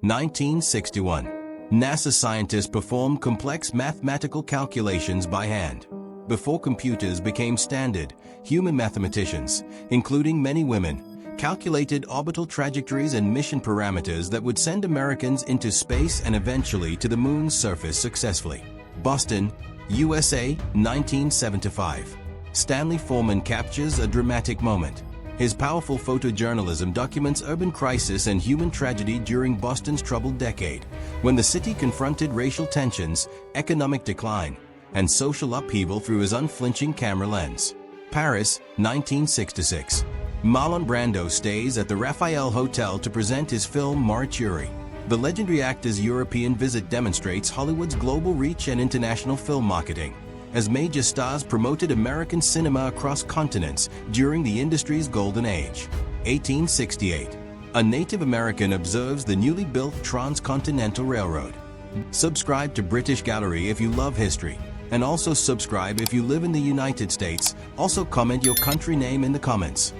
1961. NASA scientists performed complex mathematical calculations by hand. Before computers became standard, human mathematicians, including many women, calculated orbital trajectories and mission parameters that would send Americans into space and eventually to the moon's surface successfully. Boston, USA, 1975. Stanley Forman captures a dramatic moment. His powerful photojournalism documents urban crisis and human tragedy during Boston's troubled decade, when the city confronted racial tensions, economic decline, and social upheaval through his unflinching camera lens. Paris, 1966. Marlon Brando stays at the Raphael Hotel to present his film Marituri. The legendary actor's European visit demonstrates Hollywood's global reach and international film marketing, as major stars promoted American cinema across continents during the industry's golden age. 1868. A Native American observes the newly built Transcontinental Railroad. Subscribe to British Gallery if you love history, and also subscribe if you live in the United States. Also comment your country name in the comments.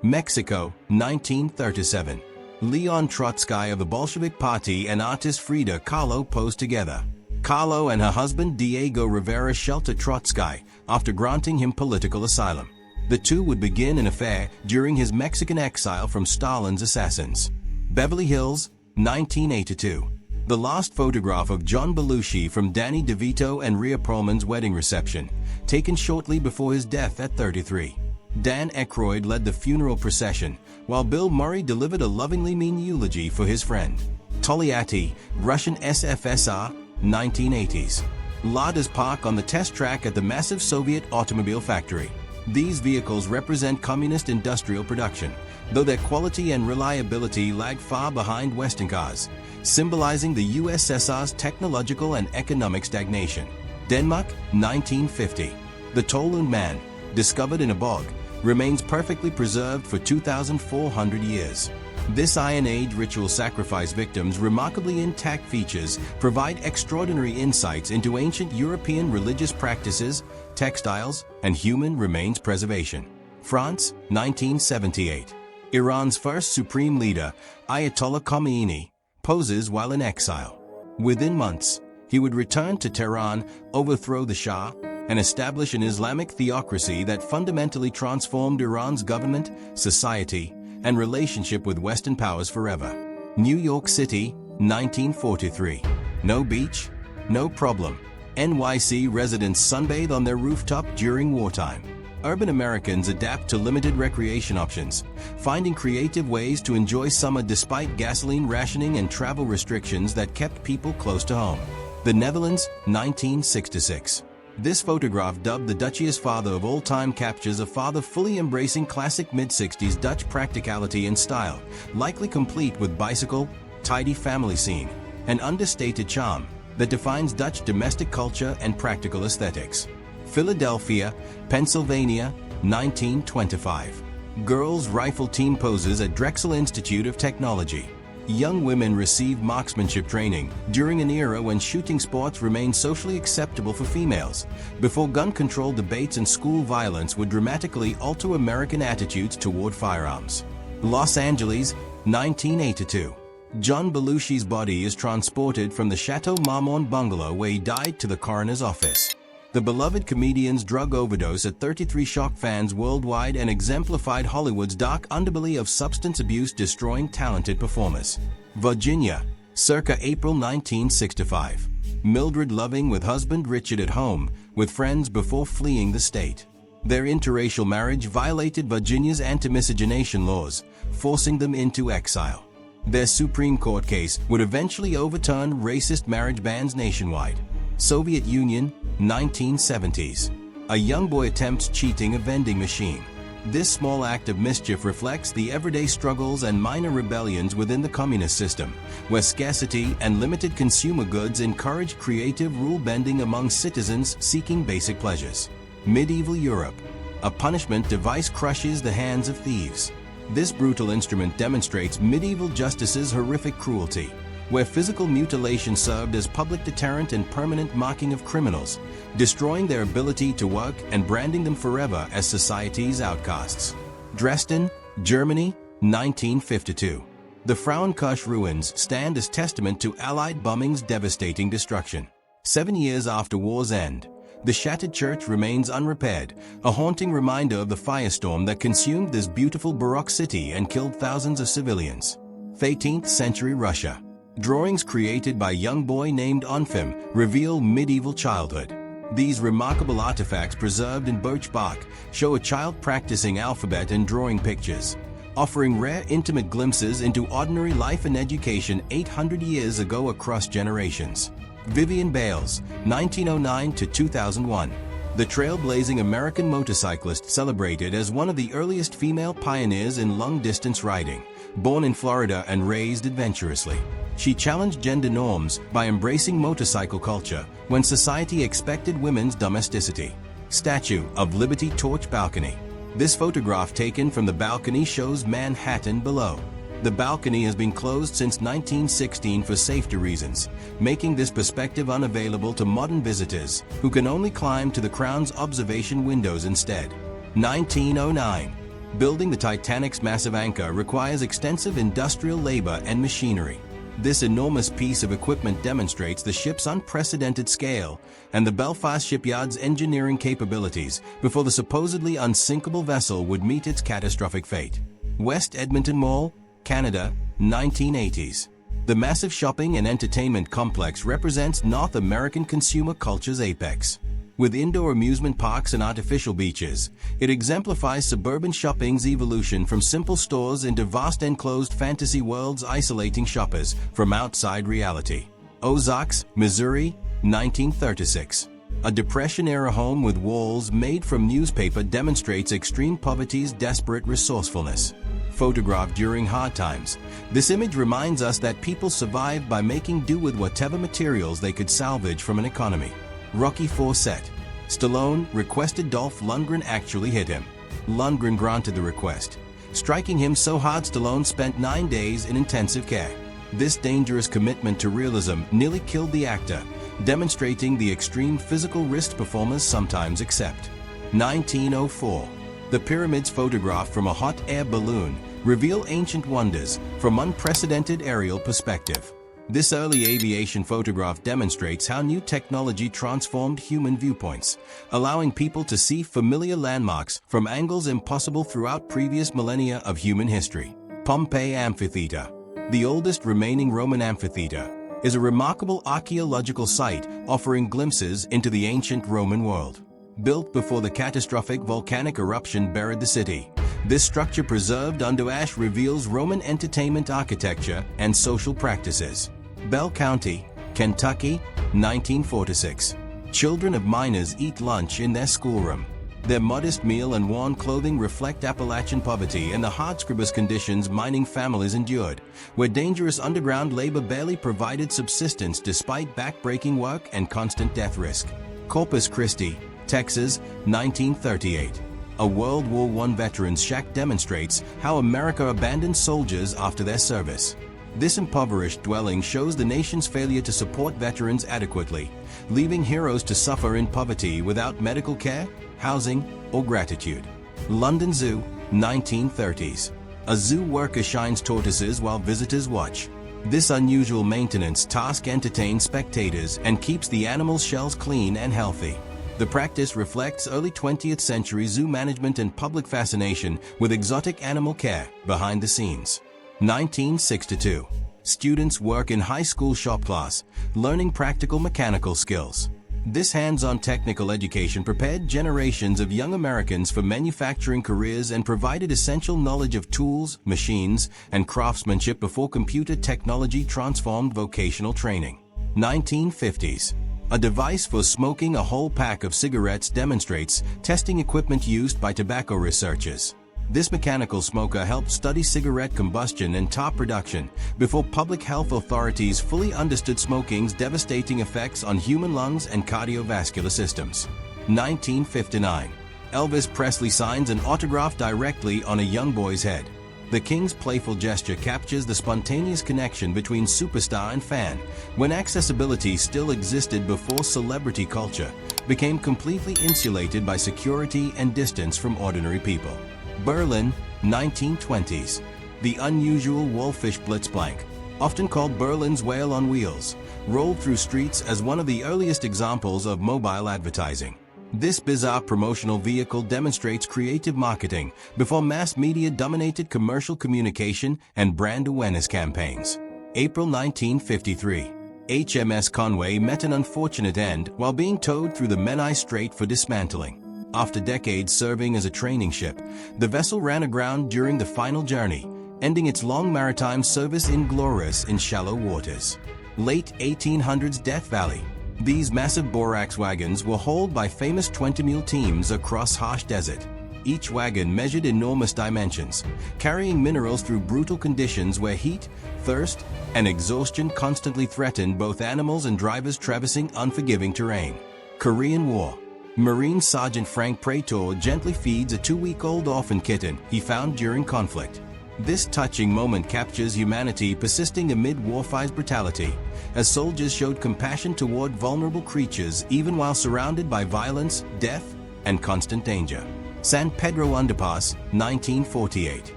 Mexico, 1937. Leon Trotsky of the Bolshevik Party and artist Frida Kahlo pose together. Kahlo and her husband Diego Rivera shelter Trotsky after granting him political asylum. The two would begin an affair during his Mexican exile from Stalin's assassins. Beverly Hills, 1982. The last photograph of John Belushi from Danny DeVito and Rhea Perlman's wedding reception, taken shortly before his death at 33. Dan Aykroyd led the funeral procession, while Bill Murray delivered a lovingly mean eulogy for his friend. Togliatti, Russian SFSR, 1980s. Ladas park on the test track at the massive Soviet automobile factory. These vehicles represent communist industrial production, though their quality and reliability lag far behind Western cars, symbolizing the USSR's technological and economic stagnation. Denmark, 1950. The Tollund Man, discovered in a bog, remains perfectly preserved for 2,400 years. This Iron Age ritual sacrifice victims' remarkably intact features provide extraordinary insights into ancient European religious practices, textiles, and human remains preservation. France, 1978. Iran's first supreme leader, Ayatollah Khomeini, poses while in exile. Within months, he would return to Tehran, overthrow the Shah, and establish an Islamic theocracy that fundamentally transformed Iran's government, society, and relationship with Western powers forever. New York City, 1943. No beach? No problem. NYC residents sunbathe on their rooftop during wartime. Urban Americans adapt to limited recreation options, finding creative ways to enjoy summer despite gasoline rationing and travel restrictions that kept people close to home. The Netherlands, 1966. This photograph, dubbed the Dutchiest father of all time, captures a father fully embracing classic mid-60s Dutch practicality and style, likely complete with bicycle, tidy family scene, and understated charm that defines Dutch domestic culture and practical aesthetics. Philadelphia, Pennsylvania, 1925. Girls rifle team poses at Drexel Institute of Technology. Young women receive marksmanship training during an era when shooting sports remained socially acceptable for females, before gun control debates and school violence would dramatically alter American attitudes toward firearms. Los Angeles, 1982. John Belushi's body is transported from the Chateau Marmont bungalow where he died to the coroner's office. The beloved comedian's drug overdose at 33 shocked fans worldwide and exemplified Hollywood's dark underbelly of substance abuse destroying talented performers. Virginia, circa April 1965. Mildred Loving with husband Richard at home with friends before fleeing the state. Their interracial marriage violated Virginia's anti-miscegenation laws, forcing them into exile. Their Supreme Court case would eventually overturn racist marriage bans nationwide. Soviet Union, 1970s. A young boy attempts cheating a vending machine. This small act of mischief reflects the everyday struggles and minor rebellions within the communist system, where scarcity and limited consumer goods encourage creative rule-bending among citizens seeking basic pleasures. Medieval Europe. A punishment device crushes the hands of thieves. This brutal instrument demonstrates medieval justice's horrific cruelty, where physical mutilation served as public deterrent and permanent marking of criminals, destroying their ability to work and branding them forever as society's outcasts. Dresden, Germany, 1952. The Frauenkirche ruins stand as testament to Allied bombing's devastating destruction. 7 years after war's end, the shattered church remains unrepaired, a haunting reminder of the firestorm that consumed this beautiful Baroque city and killed thousands of civilians. 18th century Russia. Drawings created by a young boy named Onfim reveal medieval childhood. These remarkable artifacts preserved in birch bark show a child practicing alphabet and drawing pictures, offering rare intimate glimpses into ordinary life and education 800 years ago across generations. Vivian Bales, 1909 to 2001. The trailblazing American motorcyclist celebrated as one of the earliest female pioneers in long-distance riding. Born in Florida and raised adventurously, she challenged gender norms by embracing motorcycle culture when society expected women's domesticity. Statue of Liberty Torch Balcony. This photograph taken from the balcony shows Manhattan below. The balcony has been closed since 1916 for safety reasons, making this perspective unavailable to modern visitors who can only climb to the Crown's observation windows instead. 1909. Building the Titanic's massive anchor requires extensive industrial labor and machinery. This enormous piece of equipment demonstrates the ship's unprecedented scale and the Belfast shipyard's engineering capabilities before the supposedly unsinkable vessel would meet its catastrophic fate. West Edmonton Mall, Canada, 1980s. The massive shopping and entertainment complex represents North American consumer culture's apex. With indoor amusement parks and artificial beaches, it exemplifies suburban shopping's evolution from simple stores into vast enclosed fantasy worlds isolating shoppers from outside reality. Ozarks, Missouri, 1936. A Depression-era home with walls made from newspaper demonstrates extreme poverty's desperate resourcefulness. Photographed during hard times, this image reminds us that people survived by making do with whatever materials they could salvage from an economy. Rocky IV set. Stallone requested Dolph Lundgren actually hit him. Lundgren granted the request, striking him so hard Stallone spent 9 days in intensive care. This dangerous commitment to realism nearly killed the actor, demonstrating the extreme physical risk performers sometimes accept. 1904. The pyramids photographed from a hot air balloon reveal ancient wonders from unprecedented aerial perspective. This early aviation photograph demonstrates how new technology transformed human viewpoints, allowing people to see familiar landmarks from angles impossible throughout previous millennia of human history. Pompeii Amphitheater. The oldest remaining Roman amphitheater is a remarkable archaeological site offering glimpses into the ancient Roman world. Built before the catastrophic volcanic eruption buried the city, this structure preserved under ash reveals Roman entertainment architecture and social practices. Bell County, Kentucky, 1946. Children of miners eat lunch in their schoolroom. Their modest meal and worn clothing reflect Appalachian poverty and the hardscrabble conditions mining families endured, where dangerous underground labor barely provided subsistence despite back-breaking work and constant death risk. Corpus Christi, Texas, 1938. A World War I veterans shack demonstrates how America abandoned soldiers after their service. This impoverished dwelling shows the nation's failure to support veterans adequately, leaving heroes to suffer in poverty without medical care, housing, or gratitude. London Zoo, 1930s. A zoo worker shines tortoises while visitors watch. This unusual maintenance task entertains spectators and keeps the animals' shells clean and healthy. The practice reflects early 20th century zoo management and public fascination with exotic animal care behind the scenes. 1962. Students work in high school shop class, learning practical mechanical skills. This hands-on technical education prepared generations of young Americans for manufacturing careers and provided essential knowledge of tools, machines, and craftsmanship before computer technology transformed vocational training. 1950s. A device for smoking a whole pack of cigarettes demonstrates testing equipment used by tobacco researchers. This mechanical smoker helped study cigarette combustion and tar production before public health authorities fully understood smoking's devastating effects on human lungs and cardiovascular systems. 1959. Elvis Presley signs an autograph directly on a young boy's head. The King's playful gesture captures the spontaneous connection between superstar and fan, when accessibility still existed before celebrity culture became completely insulated by security and distance from ordinary people. Berlin, 1920s. The unusual Wallfisch Blitzblank, often called Berlin's whale on wheels, rolled through streets as one of the earliest examples of mobile advertising. This bizarre promotional vehicle demonstrates creative marketing before mass media dominated commercial communication and brand awareness campaigns. April 1953. HMS Conway met an unfortunate end while being towed through the Menai Strait for dismantling. After decades serving as a training ship, the vessel ran aground during the final journey, ending its long maritime service inglorious in shallow waters. Late 1800s Death Valley. These massive borax wagons were hauled by famous 20-mule teams across harsh desert. Each wagon measured enormous dimensions, carrying minerals through brutal conditions where heat, thirst, and exhaustion constantly threatened both animals and drivers traversing unforgiving terrain. Korean War. Marine Sergeant Frank Praetor gently feeds a 2-week-old orphan kitten he found during conflict. This touching moment captures humanity persisting amid warfire's brutality, as soldiers showed compassion toward vulnerable creatures even while surrounded by violence, death, and constant danger. San Pedro Underpass, 1948.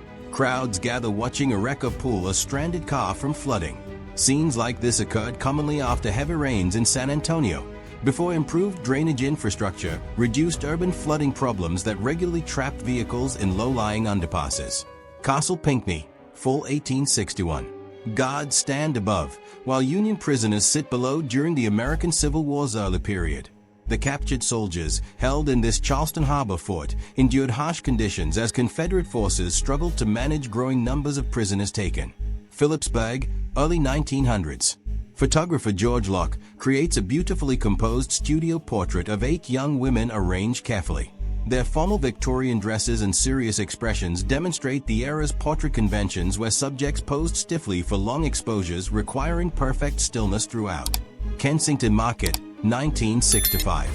Crowds gather watching a wrecker pull a stranded car from flooding. Scenes like this occurred commonly after heavy rains in San Antonio, before improved drainage infrastructure reduced urban flooding problems that regularly trapped vehicles in low-lying underpasses. Castle Pinckney, Fall 1861. Guards stand above, while Union prisoners sit below during the American Civil War's early period. The captured soldiers, held in this Charleston Harbor fort, endured harsh conditions as Confederate forces struggled to manage growing numbers of prisoners taken. Phillipsburg, early 1900s. Photographer George Locke creates a beautifully composed studio portrait of 8 young women arranged carefully. Their formal Victorian dresses and serious expressions demonstrate the era's portrait conventions where subjects posed stiffly for long exposures requiring perfect stillness throughout. Kensington Market, 1965.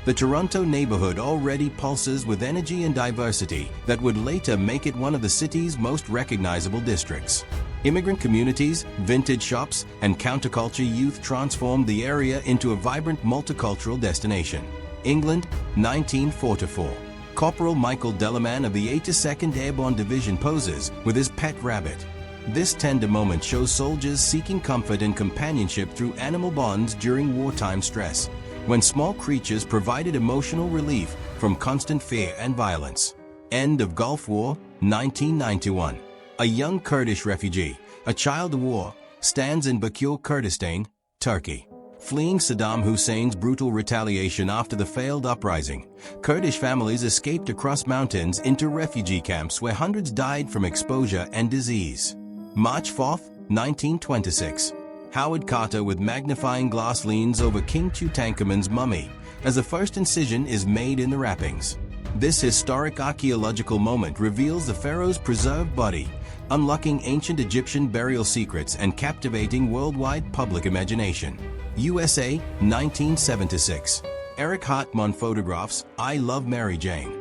The Toronto neighborhood already pulses with energy and diversity that would later make it one of the city's most recognizable districts. Immigrant communities, vintage shops, and counterculture youth transformed the area into a vibrant multicultural destination. England, 1944. Corporal Michael Delaman of the 82nd Airborne Division poses with his pet rabbit. This tender moment shows soldiers seeking comfort and companionship through animal bonds during wartime stress, when small creatures provided emotional relief from constant fear and violence. End of Gulf War, 1991. A young Kurdish refugee, a child of war, stands in Bakure, Kurdistan, Turkey. Fleeing Saddam Hussein's brutal retaliation after the failed uprising, Kurdish families escaped across mountains into refugee camps where hundreds died from exposure and disease. March 4, 1926. Howard Carter with magnifying glass leans over King Tutankhamun's mummy as the first incision is made in the wrappings. This historic archaeological moment reveals the pharaoh's preserved body, unlocking ancient Egyptian burial secrets and captivating worldwide public imagination. USA, 1976. Eric Hartmann photographs I Love Mary Jane.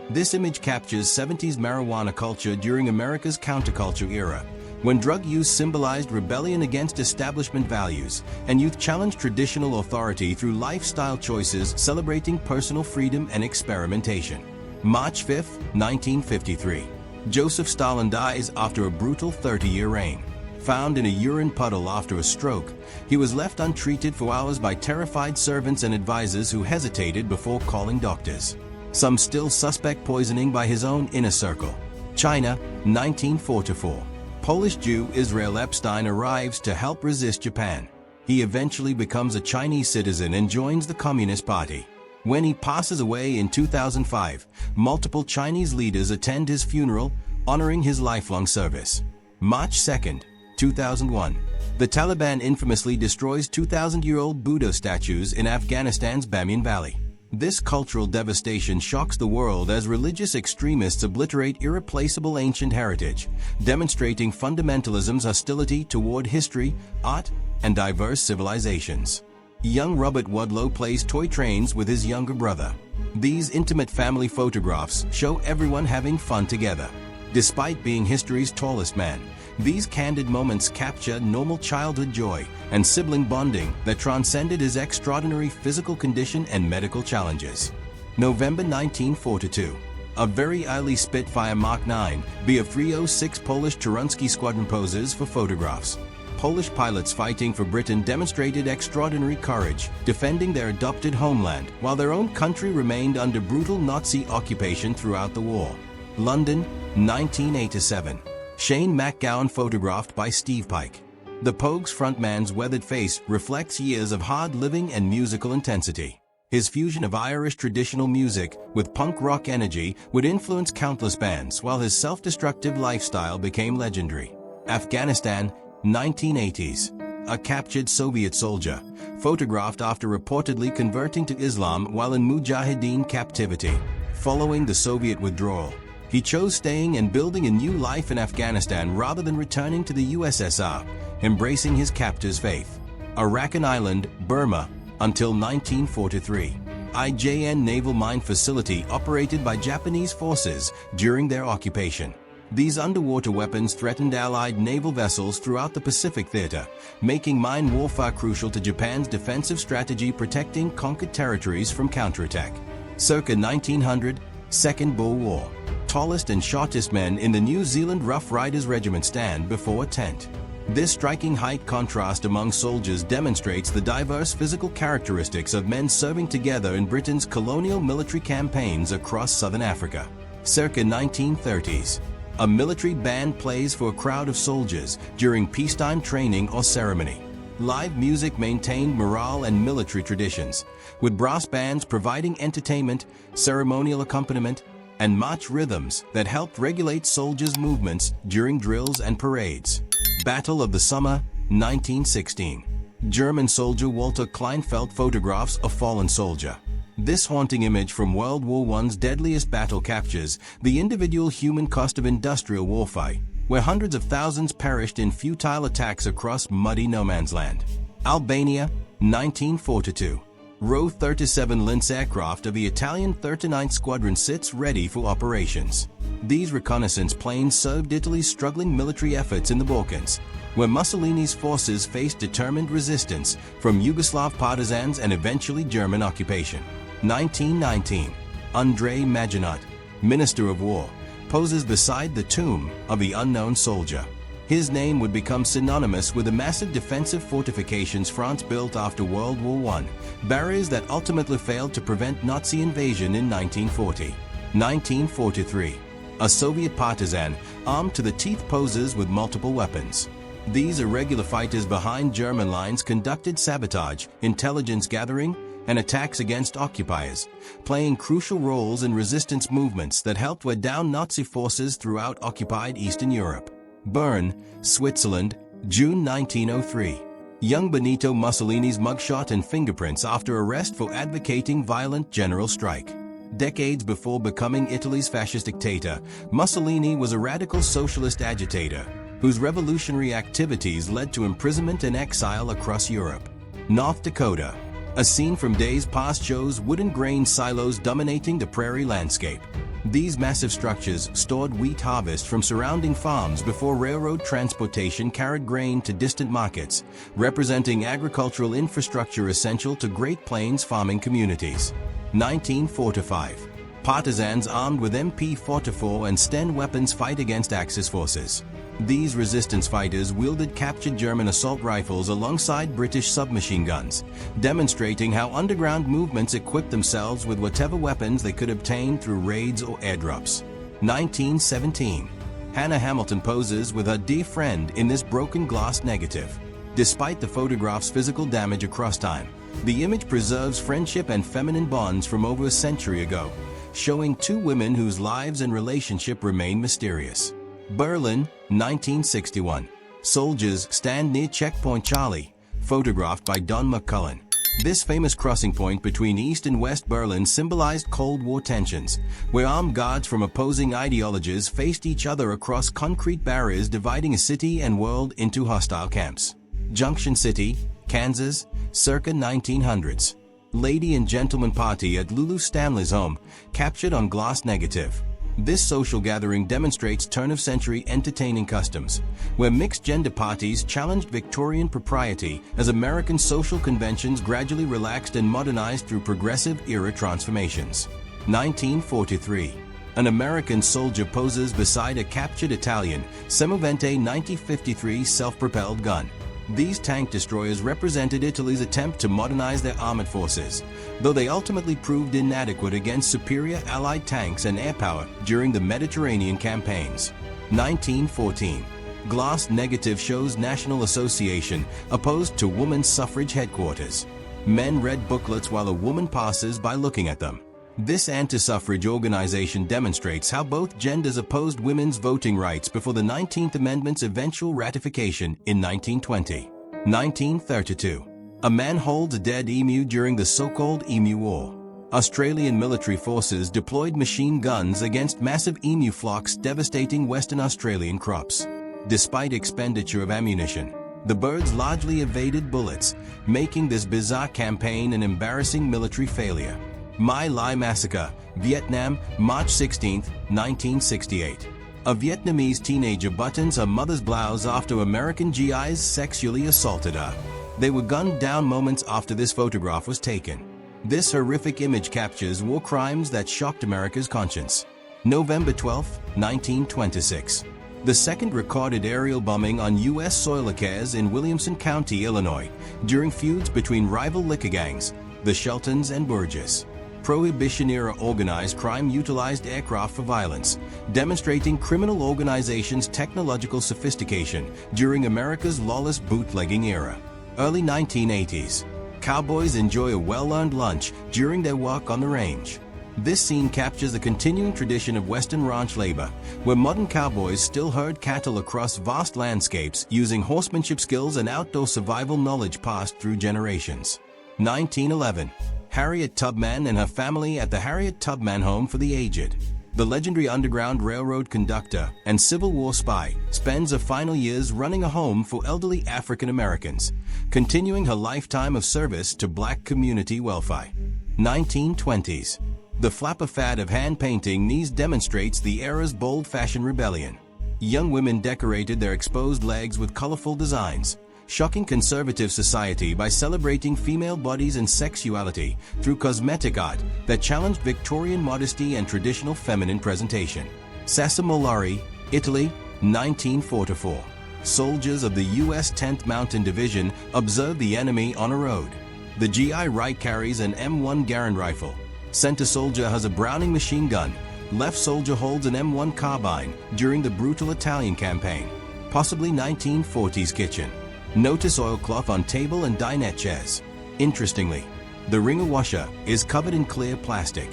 This image captures 70s marijuana culture during America's counterculture era, when drug use symbolized rebellion against establishment values, and youth challenged traditional authority through lifestyle choices celebrating personal freedom and experimentation. March 5, 1953. Joseph Stalin dies after a brutal 30-year reign. Found in a urine puddle after a stroke, he was left untreated for hours by terrified servants and advisors who hesitated before calling doctors. Some still suspect poisoning by his own inner circle. China, 1944. Polish Jew Israel Epstein arrives to help resist Japan. He eventually becomes a Chinese citizen and joins the Communist Party. When he passes away in 2005, multiple Chinese leaders attend his funeral, honoring his lifelong service. March 2, 2001. The Taliban infamously destroys 2,000-year-old Buddha statues in Afghanistan's Bamiyan Valley. This cultural devastation shocks the world as religious extremists obliterate irreplaceable ancient heritage, demonstrating fundamentalism's hostility toward history, art, and diverse civilizations. Young Robert Wadlow plays toy trains with his younger brother. These intimate family photographs show everyone having fun together. Despite being history's tallest man, these candid moments capture normal childhood joy and sibling bonding that transcended his extraordinary physical condition and medical challenges. November 1942. A very early Spitfire Mark 9 Bf-306 Polish Cherunsky Squadron poses for photographs. Polish pilots fighting for Britain demonstrated extraordinary courage, defending their adopted homeland while their own country remained under brutal Nazi occupation throughout the war. London, 1987. Shane MacGowan photographed by Steve Pike. The Pogues frontman's weathered face reflects years of hard living and musical intensity. His fusion of Irish traditional music with punk rock energy would influence countless bands, while his self-destructive lifestyle became legendary. Afghanistan, 1980s. A captured Soviet soldier, photographed after reportedly converting to Islam while in Mujahideen captivity. Following the Soviet withdrawal, he chose staying and building a new life in Afghanistan rather than returning to the USSR, embracing his captor's faith. Arakan Island, Burma, until 1943. IJN Naval Mine Facility operated by Japanese forces during their occupation. These underwater weapons threatened Allied naval vessels throughout the Pacific Theater, making mine warfare crucial to Japan's defensive strategy protecting conquered territories from counterattack. Circa 1900, Second Boer War. Tallest and shortest men in the New Zealand Rough Riders Regiment stand before a tent. This striking height contrast among soldiers demonstrates the diverse physical characteristics of men serving together in Britain's colonial military campaigns across southern Africa. Circa 1930s. A military band plays for a crowd of soldiers during peacetime training or ceremony. Live music maintained morale and military traditions, with brass bands providing entertainment, ceremonial accompaniment, and march rhythms that helped regulate soldiers' movements during drills and parades. Battle of the Somme, 1916. German soldier Walter Kleinfeld photographs a fallen soldier. This haunting image from World War I's deadliest battle captures the individual human cost of industrial warfare, where hundreds of thousands perished in futile attacks across muddy no-man's land. Albania, 1942. Ro-37 Lince aircraft of the Italian 39th Squadron sits ready for operations. These reconnaissance planes served Italy's struggling military efforts in the Balkans, where Mussolini's forces faced determined resistance from Yugoslav partisans and eventually German occupation. 1919. Andrei Maginot, Minister of War, poses beside the tomb of the unknown soldier. His name would become synonymous with the massive defensive fortifications France built after World War I, barriers that ultimately failed to prevent Nazi invasion in 1940. 1943. A Soviet partisan, armed to the teeth, poses with multiple weapons. These irregular fighters behind German lines conducted sabotage, intelligence gathering, and attacks against occupiers, playing crucial roles in resistance movements that helped wear down Nazi forces throughout occupied Eastern Europe. Bern, Switzerland, June 1903. Young Benito Mussolini's mugshot and fingerprints after arrest for advocating violent general strike. Decades before becoming Italy's fascist dictator, Mussolini was a radical socialist agitator whose revolutionary activities led to imprisonment and exile across Europe. North Dakota. A scene from days past shows wooden grain silos dominating the prairie landscape. These massive structures stored wheat harvest from surrounding farms before railroad transportation carried grain to distant markets, representing agricultural infrastructure essential to Great Plains farming communities. 1945. Partisans armed with MP-44 and Sten weapons fight against Axis forces. These resistance fighters wielded captured German assault rifles alongside British submachine guns, demonstrating how underground movements equipped themselves with whatever weapons they could obtain through raids or airdrops. 1917. Hannah Hamilton poses with her dear friend in this broken glass negative. Despite the photograph's physical damage across time, the image preserves friendship and feminine bonds from over a century ago, showing two women whose lives and relationship remain mysterious. Berlin, 1961. Soldiers stand near Checkpoint Charlie, photographed by Don McCullen. This famous crossing point between East and West Berlin symbolized Cold War tensions, where armed guards from opposing ideologies faced each other across concrete barriers dividing a city and world into hostile camps. Junction City, Kansas, circa 1900s. Lady and gentleman party at Lulu Stanley's home, captured on glass negative. This social gathering demonstrates turn-of-century entertaining customs, where mixed-gender parties challenged Victorian propriety as American social conventions gradually relaxed and modernized through progressive era transformations. 1943. An American soldier poses beside a captured Italian Semovente 9053 self-propelled gun. These tank destroyers represented Italy's attempt to modernize their armored forces, though they ultimately proved inadequate against superior Allied tanks and air power during the Mediterranean campaigns. 1914. Glass negative shows National Association opposed to women's suffrage headquarters. Men read booklets while a woman passes by looking at them. This anti-suffrage organization demonstrates how both genders opposed women's voting rights before the 19th Amendment's eventual ratification in 1920. 1932. A man holds a dead emu during the so-called Emu War. Australian military forces deployed machine guns against massive emu flocks devastating Western Australian crops. Despite expenditure of ammunition, the birds largely evaded bullets, making this bizarre campaign an embarrassing military failure. My Lai Massacre, Vietnam, March 16, 1968. A Vietnamese teenager buttons her mother's blouse after American GIs sexually assaulted her. They were gunned down moments after this photograph was taken. This horrific image captures war crimes that shocked America's conscience. November 12, 1926. The second recorded aerial bombing on U.S. soil occurs in Williamson County, Illinois, during feuds between rival liquor gangs, the Sheltons and Burgess. Prohibition-era organized crime utilized aircraft for violence, demonstrating criminal organizations' technological sophistication during America's lawless bootlegging era. Early 1980s. Cowboys enjoy a well-earned lunch during their walk on the range. This scene captures the continuing tradition of Western ranch labor, where modern cowboys still herd cattle across vast landscapes using horsemanship skills and outdoor survival knowledge passed through generations. 1911. Harriet Tubman and her family at the Harriet Tubman Home for the Aged. The legendary Underground Railroad conductor and Civil War spy spends her final years running a home for elderly African Americans, continuing her lifetime of service to black community welfare. 1920s. The flapper fad of hand painting knees demonstrates the era's bold fashion rebellion. Young women decorated their exposed legs with colorful designs, shocking conservative society by celebrating female bodies and sexuality through cosmetic art that challenged Victorian modesty and traditional feminine presentation. Sassomarelli, Italy, 1944. Soldiers of the U.S. 10th Mountain Division observe the enemy on a road. The GI right carries an M1 Garand rifle. Center soldier has a Browning machine gun. Left soldier holds an M1 carbine during the brutal Italian campaign. Possibly 1940s kitchen. Notice oilcloth on table and dinette chairs. Interestingly, the wringer washer is covered in clear plastic.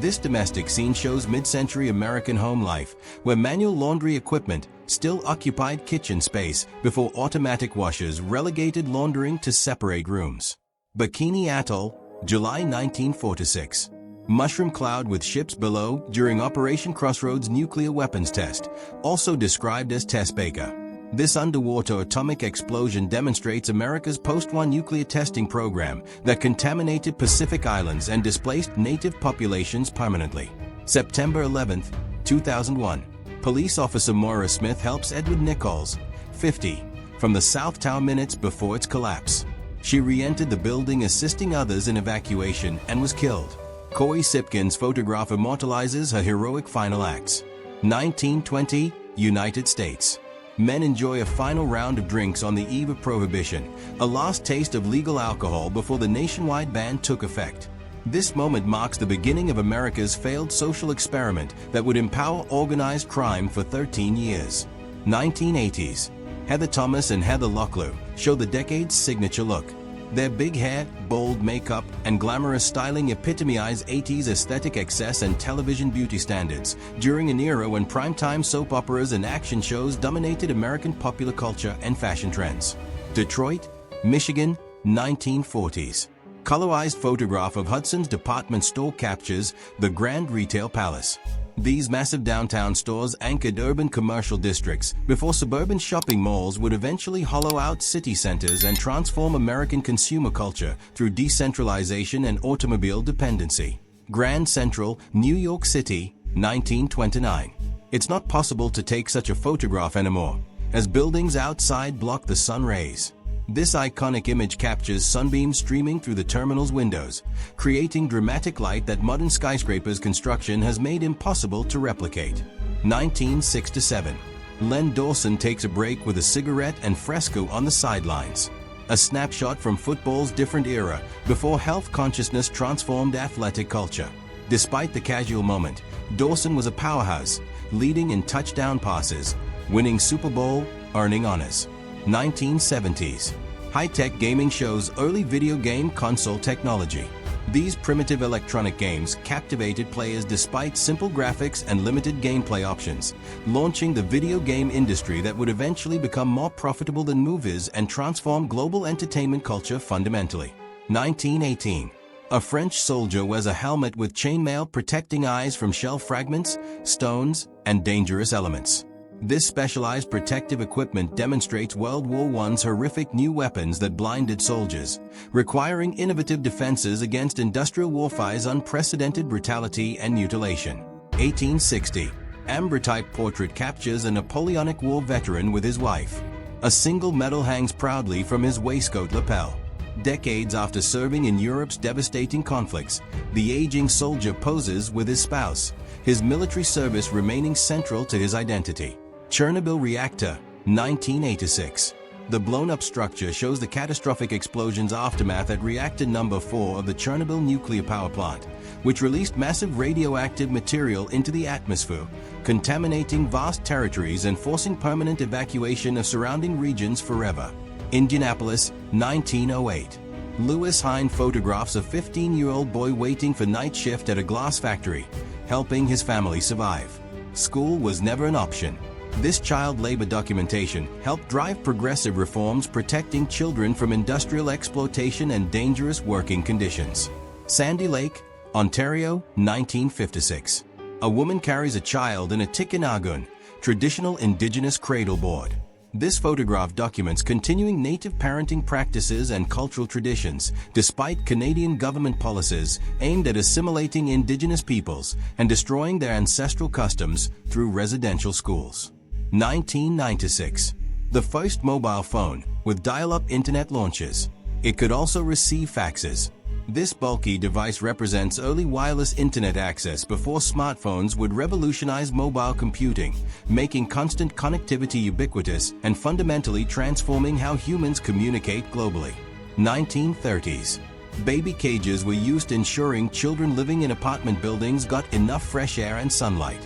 This domestic scene shows mid-century American home life, where manual laundry equipment still occupied kitchen space before automatic washers relegated laundering to separate rooms. Bikini Atoll, July 1946. Mushroom cloud with ships below during Operation Crossroads nuclear weapons test, also described as Test Baker. This underwater atomic explosion demonstrates America's post-war nuclear testing program that contaminated Pacific Islands and displaced native populations permanently. September 11, 2001. Police officer Moira Smith helps Edward Nichols, 50, from the South Tower minutes before its collapse. She re-entered the building assisting others in evacuation and was killed. Corey Sipkin's photograph immortalizes her heroic final acts. 1920, United States. Men enjoy a final round of drinks on the eve of Prohibition, a last taste of legal alcohol before the nationwide ban took effect. This moment marks the beginning of America's failed social experiment that would empower organized crime for 13 years. 1980s. Heather Thomas and Heather Locklear show the decade's signature look. Their big hair, bold makeup, and glamorous styling epitomize 80s aesthetic excess and television beauty standards during an era when primetime soap operas and action shows dominated American popular culture and fashion trends. Detroit, Michigan, 1940s. Colorized photograph of Hudson's department store captures the Grand Retail Palace. These massive downtown stores anchored urban commercial districts before suburban shopping malls would eventually hollow out city centers and transform American consumer culture through decentralization and automobile dependency. Grand Central, New York City, 1929. It's not possible to take such a photograph anymore, as buildings outside block the sun rays. This iconic image captures sunbeams streaming through the terminal's windows, creating dramatic light that modern skyscrapers construction has made impossible to replicate. 1967. Len Dawson takes a break with a cigarette and fresco on the sidelines. A snapshot from football's different era before health consciousness transformed athletic culture. Despite the casual moment, Dawson was a powerhouse, leading in touchdown passes, winning Super Bowl, earning honors. 1970s. High-tech gaming shows early video game console technology. These primitive electronic games captivated players despite simple graphics and limited gameplay options, launching the video game industry that would eventually become more profitable than movies and transform global entertainment culture fundamentally. 1918. A French soldier wears a helmet with chainmail protecting eyes from shell fragments, stones, and dangerous elements. This specialized protective equipment demonstrates World War I's horrific new weapons that blinded soldiers, requiring innovative defenses against industrial warfare's unprecedented brutality and mutilation. 1860. Ambrotype portrait captures a Napoleonic War veteran with his wife. A single medal hangs proudly from his waistcoat lapel. Decades after serving in Europe's devastating conflicts, the aging soldier poses with his spouse, his military service remaining central to his identity. Chernobyl reactor, 1986. The blown-up structure shows the catastrophic explosion's aftermath at reactor number 4 of the Chernobyl nuclear power plant, which released massive radioactive material into the atmosphere, contaminating vast territories and forcing permanent evacuation of surrounding regions forever. Indianapolis, 1908. Lewis Hine photographs a 15-year-old boy waiting for night shift at a glass factory, helping his family survive. School was never an option. This child labor documentation helped drive progressive reforms protecting children from industrial exploitation and dangerous working conditions. Sandy Lake, Ontario, 1956. A woman carries a child in a tikinagun, traditional indigenous cradle board. This photograph documents continuing native parenting practices and cultural traditions, despite Canadian government policies aimed at assimilating Indigenous peoples and destroying their ancestral customs through residential schools. 1996. The first mobile phone with dial-up internet launches. It could also receive faxes. This bulky device represents early wireless internet access before smartphones would revolutionize mobile computing, making constant connectivity ubiquitous and fundamentally transforming how humans communicate globally. 1930s. Baby cages were used ensuring children living in apartment buildings got enough fresh air and sunlight.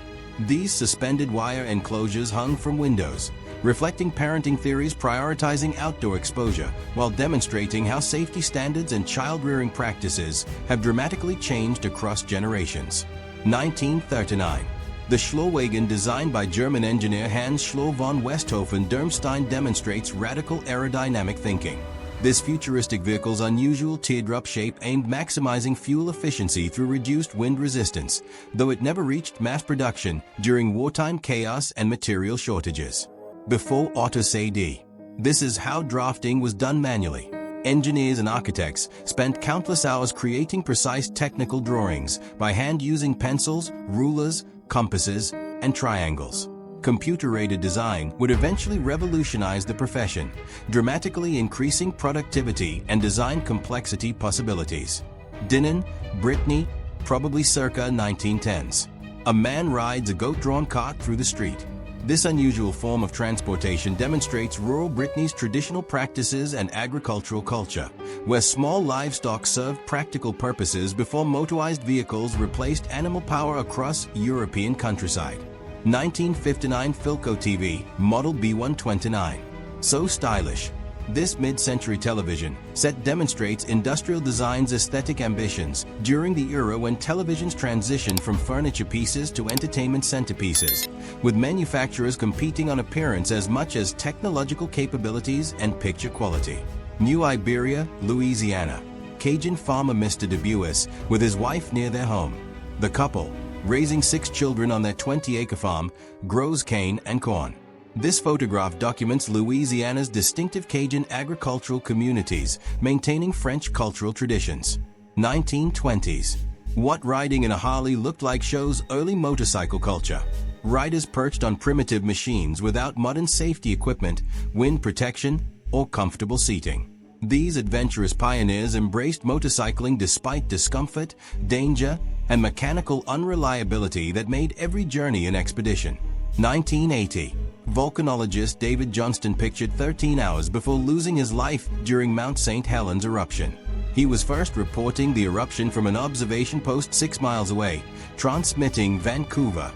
These suspended wire enclosures hung from windows, reflecting parenting theories prioritizing outdoor exposure while demonstrating how safety standards and child-rearing practices have dramatically changed across generations. 1939. The Schlauwagen designed by German engineer Hans Schloh von Westhofen-Dirmstein demonstrates radical aerodynamic thinking. This futuristic vehicle's unusual teardrop shape aimed maximizing fuel efficiency through reduced wind resistance, though it never reached mass production during wartime chaos and material shortages. Before Autos AD. This is how drafting was done manually. Engineers and architects spent countless hours creating precise technical drawings by hand using pencils, rulers, compasses, and triangles. Computer-aided design would eventually revolutionize the profession, dramatically increasing productivity and design complexity possibilities. Dinan, Brittany, probably circa 1910s. A man rides a goat-drawn cart through the street. This unusual form of transportation demonstrates rural Brittany's traditional practices and agricultural culture, where small livestock served practical purposes before motorized vehicles replaced animal power across European countryside. 1959 Philco TV, model B129. So stylish. This mid-century television set demonstrates industrial design's aesthetic ambitions during the era when televisions transitioned from furniture pieces to entertainment centerpieces, with manufacturers competing on appearance as much as technological capabilities and picture quality. New Iberia, Louisiana. Cajun farmer Mr. Dubuis with his wife near their home. The couple, raising 6 children on their 20-acre farm, grows cane and corn. This photograph documents Louisiana's distinctive Cajun agricultural communities, maintaining French cultural traditions. 1920s. What riding in a Harley looked like shows early motorcycle culture. Riders perched on primitive machines without modern safety equipment, wind protection, or comfortable seating. These adventurous pioneers embraced motorcycling despite discomfort, danger, and mechanical unreliability that made every journey an expedition. 1980. Volcanologist David Johnston pictured 13 hours before losing his life during Mount St. Helens eruption. He was first reporting the eruption from an observation post 6 miles away, transmitting Vancouver.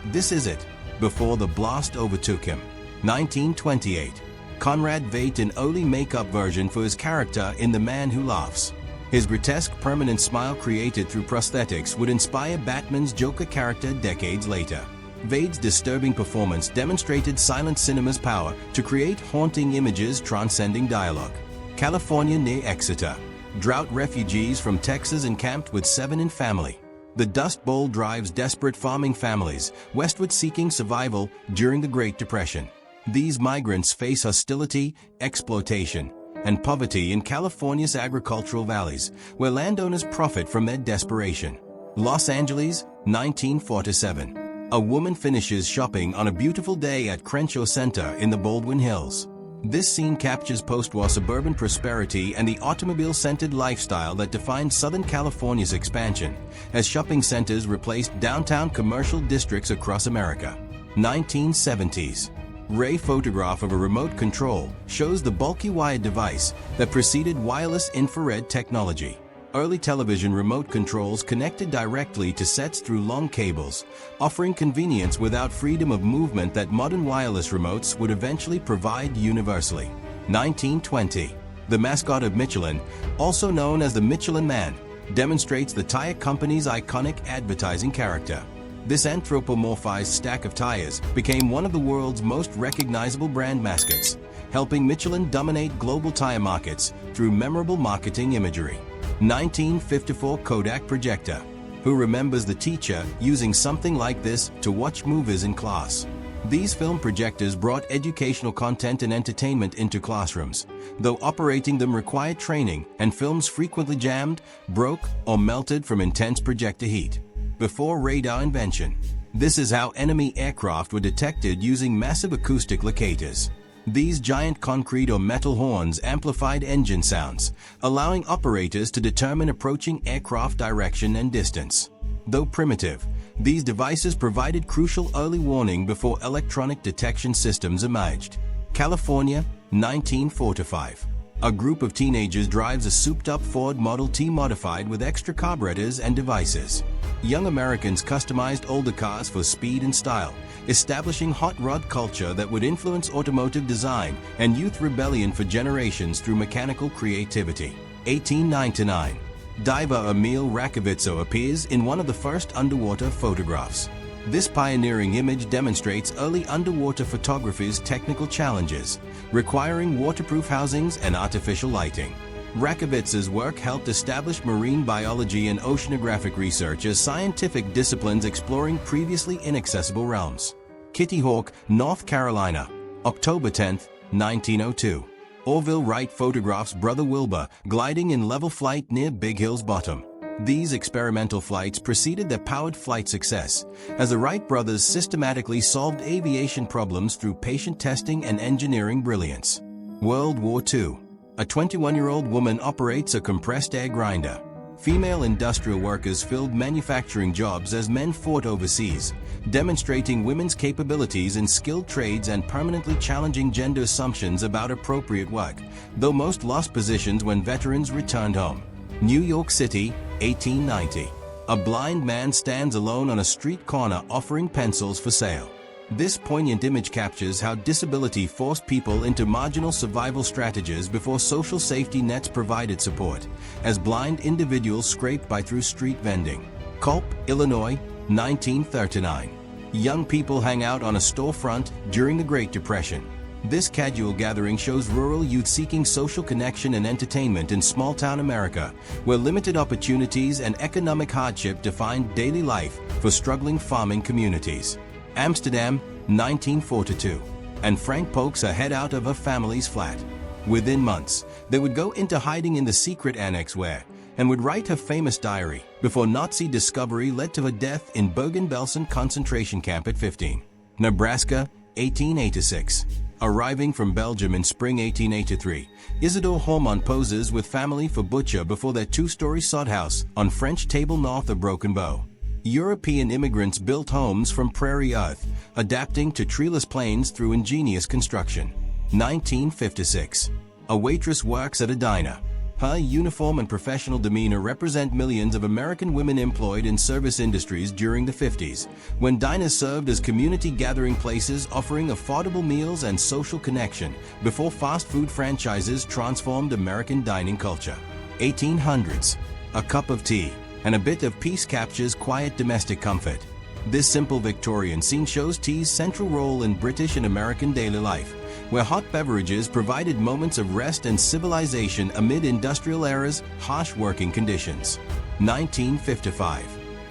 This is it, before the blast overtook him. 1928. Conrad Veidt an early makeup version for his character in The Man Who Laughs. His grotesque permanent smile created through prosthetics would inspire Batman's Joker character decades later. Veidt's disturbing performance demonstrated silent cinema's power to create haunting images transcending dialogue. California near Exeter. Drought refugees from Texas encamped with 7 in family. The Dust Bowl drives desperate farming families westward seeking survival during the Great Depression. These migrants face hostility, exploitation, and poverty in California's agricultural valleys, where landowners profit from their desperation. Los Angeles, 1947. A woman finishes shopping on a beautiful day at Crenshaw Center in the Baldwin Hills. This scene captures post-war suburban prosperity and the automobile-centered lifestyle that defined Southern California's expansion, as shopping centers replaced downtown commercial districts across America. 1970s. Ray photograph of a remote control shows the bulky wired device that preceded wireless infrared technology. Early television remote controls connected directly to sets through long cables, offering convenience without freedom of movement that modern wireless remotes would eventually provide universally. 1920. The mascot of Michelin, also known as the Michelin Man, demonstrates the tire company's iconic advertising character. This anthropomorphized stack of tires became one of the world's most recognizable brand mascots, helping Michelin dominate global tire markets through memorable marketing imagery. 1954 Kodak projector. Who remembers the teacher using something like this to watch movies in class? These film projectors brought educational content and entertainment into classrooms, though operating them required training, and films frequently jammed, broke, or melted from intense projector heat. Before radar invention. This is how enemy aircraft were detected using massive acoustic locators. These giant concrete or metal horns amplified engine sounds, allowing operators to determine approaching aircraft direction and distance. Though primitive, these devices provided crucial early warning before electronic detection systems emerged. California, 1945. A group of teenagers drives a souped-up Ford Model T modified with extra carburetors and devices. Young Americans customized older cars for speed and style, establishing hot rod culture that would influence automotive design and youth rebellion for generations through mechanical creativity. 1899. Diver Emil Rakovico appears in one of the first underwater photographs. This pioneering image demonstrates early underwater photography's technical challenges, requiring waterproof housings and artificial lighting. Rakovica's work helped establish marine biology and oceanographic research as scientific disciplines exploring previously inaccessible realms. Kitty Hawk, North Carolina, October 10, 1902. Orville Wright photographs Brother Wilbur gliding in level flight near Big Hill's bottom. These experimental flights preceded their powered flight success, as the Wright brothers systematically solved aviation problems through patient testing and engineering brilliance. World War II. A 21-year-old woman operates a compressed air grinder. Female industrial workers filled manufacturing jobs as men fought overseas, demonstrating women's capabilities in skilled trades and permanently challenging gender assumptions about appropriate work, though most lost positions when veterans returned home. New York City, 1890. A blind man stands alone on a street corner offering pencils for sale. This poignant image captures how disability forced people into marginal survival strategies before social safety nets provided support, as blind individuals scraped by through street vending. Culp, Illinois, 1939. Young people hang out on a storefront during the Great Depression. This casual gathering shows rural youth seeking social connection and entertainment in small-town America, where limited opportunities and economic hardship defined daily life for struggling farming communities. Amsterdam, 1942. And Frank pokes a head out of a family's flat. Within months, they would go into hiding in the secret annex where, and would write her famous diary, before Nazi discovery led to her death in Bergen-Belsen concentration camp at 15. Nebraska, 1886. Arriving from Belgium in spring 1883, Isidore Hormont poses with family for butcher before their two-story sod house on French Table north of Broken Bow. European immigrants built homes from prairie earth, adapting to treeless plains through ingenious construction. 1956. A waitress works at a diner. Her uniform and professional demeanor represent millions of American women employed in service industries during the 50s, when diners served as community gathering places offering affordable meals and social connection before fast food franchises transformed American dining culture. 1800s. A cup of tea and a bit of peace captures quiet domestic comfort. This simple Victorian scene shows tea's central role in British and American daily life, where hot beverages provided moments of rest and civilization amid industrial era's harsh working conditions. 1955.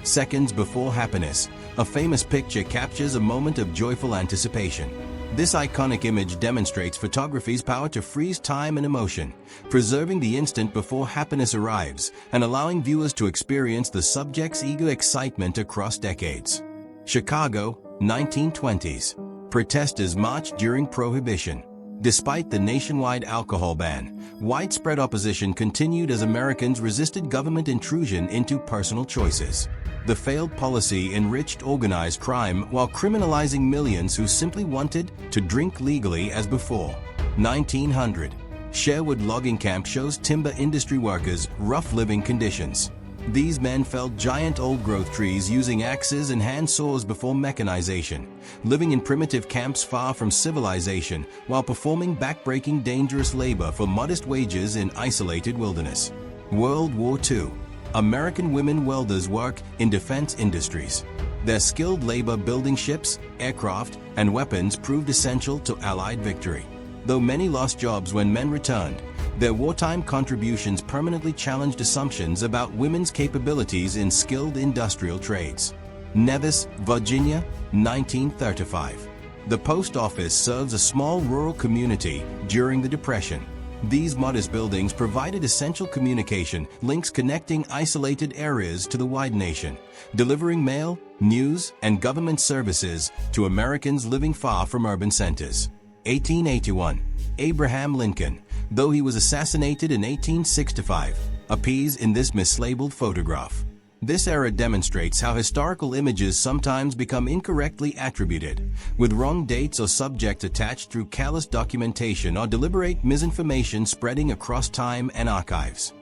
Seconds Before Happiness. A famous picture captures a moment of joyful anticipation. This iconic image demonstrates photography's power to freeze time and emotion, preserving the instant before happiness arrives and allowing viewers to experience the subject's eager excitement across decades. Chicago, 1920s. Protesters marched during Prohibition. Despite the nationwide alcohol ban, widespread opposition continued as Americans resisted government intrusion into personal choices. The failed policy enriched organized crime while criminalizing millions who simply wanted to drink legally as before. 1900. Sherwood Logging Camp shows timber industry workers' rough living conditions. These men felled giant old-growth trees using axes and hand saws before mechanization, living in primitive camps far from civilization while performing back-breaking dangerous labor for modest wages in isolated wilderness. World War II. American women welders work in defense industries. Their skilled labor building ships, aircraft, and weapons proved essential to Allied victory. Though many lost jobs when men returned, their wartime contributions permanently challenged assumptions about women's capabilities in skilled industrial trades. Nevis, Virginia, 1935. The post office serves a small rural community during the Depression. These modest buildings provided essential communication links connecting isolated areas to the wide nation, delivering mail, news, and government services to Americans living far from urban centers. 1881. Abraham Lincoln, though he was assassinated in 1865, appears in this mislabeled photograph. This era demonstrates how historical images sometimes become incorrectly attributed, with wrong dates or subjects attached through careless documentation or deliberate misinformation spreading across time and archives.